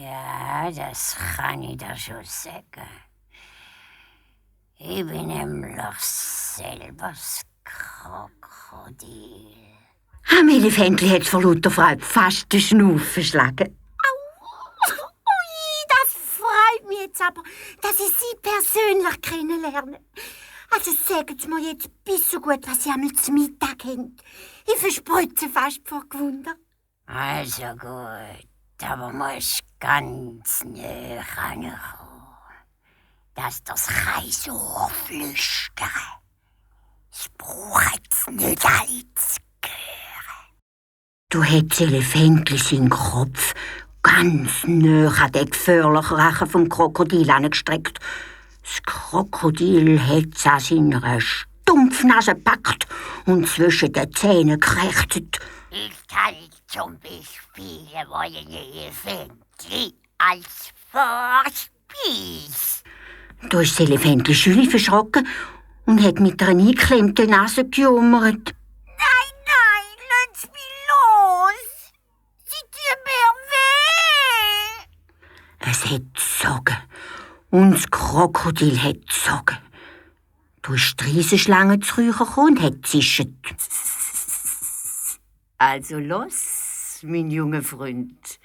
Ja, das kann ich dir schon sagen. Ich bin nämlich selber das Krokodil. Am Elefantli hat's vor lauter Freude fast den Schnuff verschlagen. Ui, das freut mich jetzt aber, dass ich Sie persönlich kennenlerne. Also sagen Sie mir jetzt bis so gut, was Sie einmal zum Mittag haben. Ich verspritze fast vor Gewunder. Also gut, aber musst ganz nah rankommen, dass das kein so flüstern. Ich brauche jetzt nicht alle zu hören. Du hättest Elefantli seinen Kopf ganz nah an den gefährlichen Rachen vom Krokodil angestreckt. Das Krokodil hat's an seiner Stumpfnase gepackt und zwischen den Zähnen gekrächzt. Ich kann zum Beispiel wollen Elefantli als Vorspieß. Da ist das Elefantli schülich verschrocken und hat mit einer eingeklemmten Nase gejummert. Nein, lass mich los! Sie tun mir weh! Es hat gezogen und das Krokodil hat gezogen. Da ist die Riesenschlange zu Rüchen gekommen und hat gezischt. Also los, mein junger Freund.